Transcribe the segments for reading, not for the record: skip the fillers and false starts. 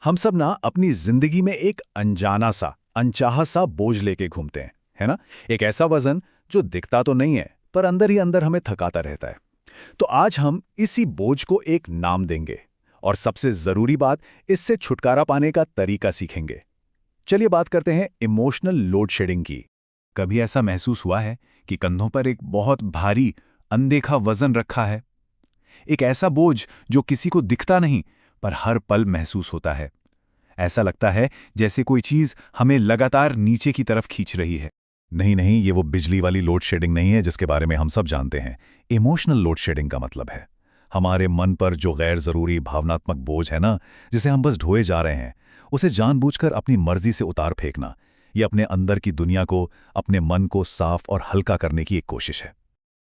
हम सब ना अपनी जिंदगी में एक अनजाना सा अनचाहा सा बोझ लेके घूमते हैं, है ना। एक ऐसा वजन जो दिखता तो नहीं है पर अंदर ही अंदर हमें थकाता रहता है। तो आज हम इसी बोझ को एक नाम देंगे और सबसे जरूरी बात, इससे छुटकारा पाने का तरीका सीखेंगे। चलिए बात करते हैं इमोशनल लोड शेडिंग की। कभी ऐसा महसूस हुआ है कि कंधों पर एक बहुत भारी अनदेखा वजन रखा है? एक ऐसा बोझ जो किसी को दिखता नहीं पर हर पल महसूस होता है। ऐसा लगता है जैसे कोई चीज हमें लगातार नीचे की तरफ खींच रही है। नहीं नहीं, ये वो बिजली वाली लोड शेडिंग नहीं है जिसके बारे में हम सब जानते हैं। इमोशनल लोड शेडिंग का मतलब है हमारे मन पर जो गैर जरूरी भावनात्मक बोझ है ना, जिसे हम बस ढोए जा रहे हैं, उसे जानबूझकर अपनी मर्जी से उतार फेंकना। ये अपने अंदर की दुनिया को, अपने मन को साफ और हल्का करने की एक कोशिश है।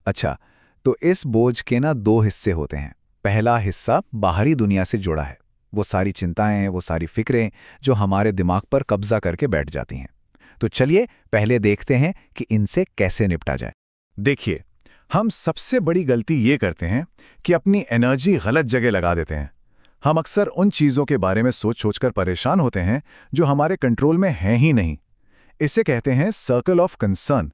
अच्छा, तो इस बोझ के ना दो हिस्से होते हैं। पहला हिस्सा बाहरी दुनिया से जुड़ा है। वो सारी चिंताएं, वो सारी फिक्रें जो हमारे दिमाग पर कब्जा करके बैठ जाती हैं। तो चलिए पहले देखते हैं कि इनसे कैसे निपटा जाए। देखिए, हम सबसे बड़ी गलती ये करते हैं कि अपनी एनर्जी गलत जगह लगा देते हैं। हम अक्सर उन चीज़ों के बारे में सोच सोचकर परेशान होते हैं जो हमारे कंट्रोल में हैं ही नहीं। इसे कहते हैं सर्कल ऑफ कंसर्न।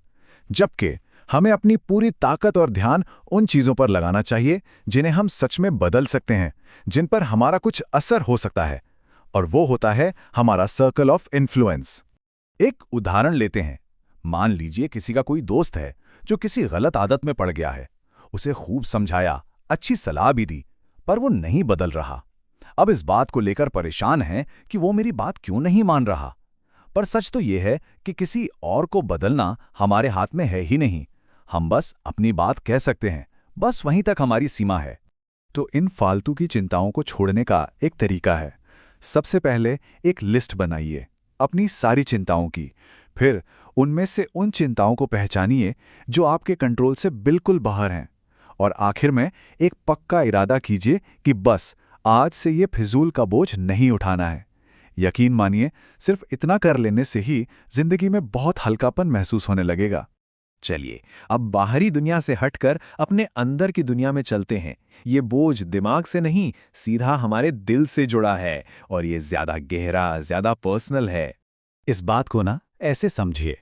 जबकि हमें अपनी पूरी ताकत और ध्यान उन चीज़ों पर लगाना चाहिए जिन्हें हम सच में बदल सकते हैं, जिन पर हमारा कुछ असर हो सकता है। और वो होता है हमारा सर्कल ऑफ इन्फ्लुएंस। एक उदाहरण लेते हैं। मान लीजिए किसी का कोई दोस्त है जो किसी गलत आदत में पड़ गया है। उसे खूब समझाया, अच्छी सलाह भी दी, पर वो नहीं बदल रहा। अब इस बात को लेकर परेशान है कि वो मेरी बात क्यों नहीं मान रहा। पर सच तो ये है कि किसी और को बदलना हमारे हाथ में है ही नहीं। हम बस अपनी बात कह सकते हैं, बस वहीं तक हमारी सीमा है। तो इन फालतू की चिंताओं को छोड़ने का एक तरीका है। सबसे पहले एक लिस्ट बनाइए अपनी सारी चिंताओं की। फिर उनमें से उन चिंताओं को पहचानिए जो आपके कंट्रोल से बिल्कुल बाहर हैं। और आखिर में एक पक्का इरादा कीजिए कि बस आज से ये फिजूल का बोझ नहीं उठाना है। यकीन मानिए, सिर्फ इतना कर लेने से ही जिंदगी में बहुत हल्कापन महसूस होने लगेगा। चलिए, अब बाहरी दुनिया से हटकर अपने अंदर की दुनिया में चलते हैं। ये बोझ दिमाग से नहीं, सीधा हमारे दिल से जुड़ा है और ये ज्यादा गहरा, ज्यादा पर्सनल है। इस बात को ना ऐसे समझिए,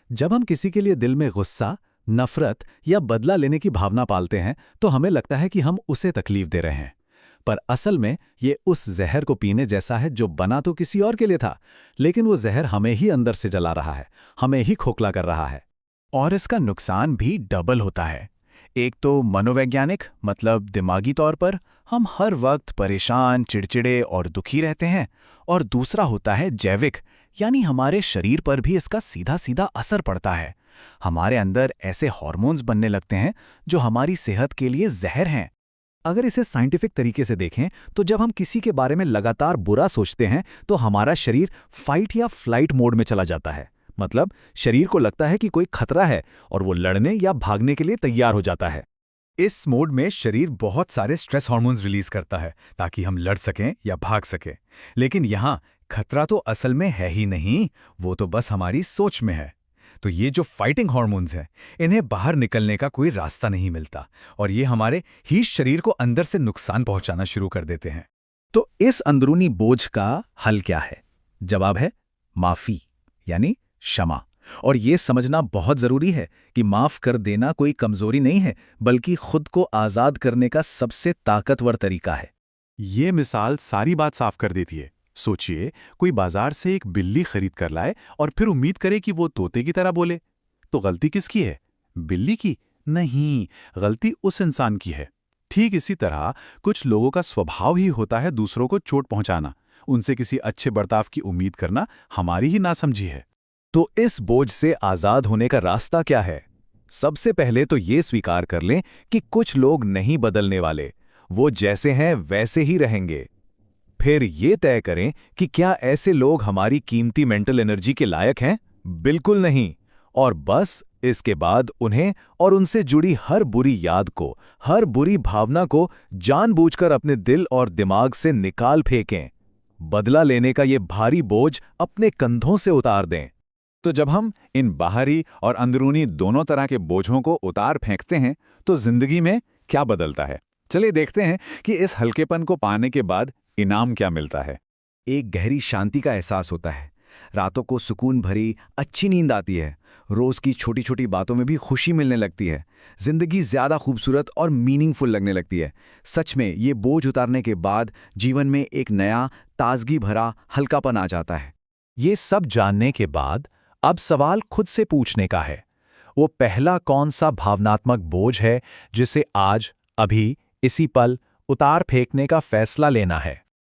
जब हम किसी के लिए दिल में गुस्सा, नफरत या बदला लेने की भावना पालते हैं तो हमें लगता है कि हम उसे तकलीफ दे रहे हैं। पर असल में ये उस जहर को पीने जैसा है जो बना तो किसी और के लिए था, लेकिन वो जहर हमें ही अंदर से जला रहा है, हमें ही खोखला कर रहा है। और इसका नुकसान भी डबल होता है। एक तो मनोवैज्ञानिक, मतलब दिमागी तौर पर हम हर वक्त परेशान, चिड़चिड़े और दुखी रहते हैं। और दूसरा होता है जैविक, यानी हमारे शरीर पर भी इसका सीधा सीधा असर पड़ता है। हमारे अंदर ऐसे हार्मोन्स बनने लगते हैं जो हमारी सेहत के लिए जहर हैं। अगर इसे साइंटिफिक तरीके से देखें तो जब हम किसी के बारे में लगातार बुरा सोचते हैं तो हमारा शरीर फाइट या फ्लाइट मोड में चला जाता है। मतलब शरीर को लगता है कि कोई खतरा है और वो लड़ने या भागने के लिए तैयार हो जाता है। इस मोड में शरीर बहुत सारे स्ट्रेस हार्मोन्स रिलीज करता है ताकि हम लड़ सकें या भाग सकें। लेकिन यहाँ खतरा तो असल में है ही नहीं, वो तो बस हमारी सोच में है। तो ये जो फाइटिंग हार्मोन्स हैं, इन्हें बाहर निकलने का कोई रास्ता नहीं मिलता और ये हमारे ही शरीर को अंदर से नुकसान पहुंचाना शुरू कर देते हैं। तो इस अंदरूनी बोझ का हल क्या है? जवाब है माफी, यानी क्षमा। और ये समझना बहुत जरूरी है कि माफ कर देना कोई कमजोरी नहीं है, बल्कि खुद को आजाद करने का सबसे ताकतवर तरीका है। ये मिसाल सारी बात साफ कर देती है। सोचिए, कोई बाजार से एक बिल्ली खरीद कर लाए और फिर उम्मीद करे कि वो तोते की तरह बोले। तो गलती किसकी है? बिल्ली की? नहीं, गलती उस इंसान की है। ठीक इसी तरह कुछ लोगों का स्वभाव ही होता है दूसरों को चोट पहुंचाना। उनसे किसी अच्छे बर्ताव की उम्मीद करना हमारी ही नासमझी है। तो इस बोझ से आजाद होने का रास्ता क्या है? सबसे पहले तो ये स्वीकार कर लें कि कुछ लोग नहीं बदलने वाले, वो जैसे हैं वैसे ही रहेंगे। फिर ये तय करें कि क्या ऐसे लोग हमारी कीमती मेंटल एनर्जी के लायक हैं? बिल्कुल नहीं। और बस इसके बाद उन्हें और उनसे जुड़ी हर बुरी याद को, हर बुरी भावना को जानबूझकर अपने दिल और दिमाग से निकाल फेंकें। बदला लेने का ये भारी बोझ अपने कंधों से उतार दें। तो जब हम इन बाहरी और अंदरूनी दोनों तरह के बोझों को उतार फेंकते हैं तो जिंदगी में क्या बदलता है? चलिए देखते हैं कि इस हल्केपन को पाने के बाद इनाम क्या मिलता है। एक गहरी शांति का एहसास होता है। रातों को सुकून भरी अच्छी नींद आती है। रोज की छोटी छोटी बातों में भी खुशी मिलने लगती है। जिंदगी ज्यादा खूबसूरत और मीनिंगफुल लगने लगती है। सच में ये बोझ उतारने के बाद जीवन में एक नया ताजगी भरा हल्कापन आ जाता है। ये सब जानने के बाद अब सवाल खुद से पूछने का है, वो पहला कौन सा भावनात्मक बोझ है जिसे आज, अभी, इसी पल उतार फेंकने का फैसला लेना है।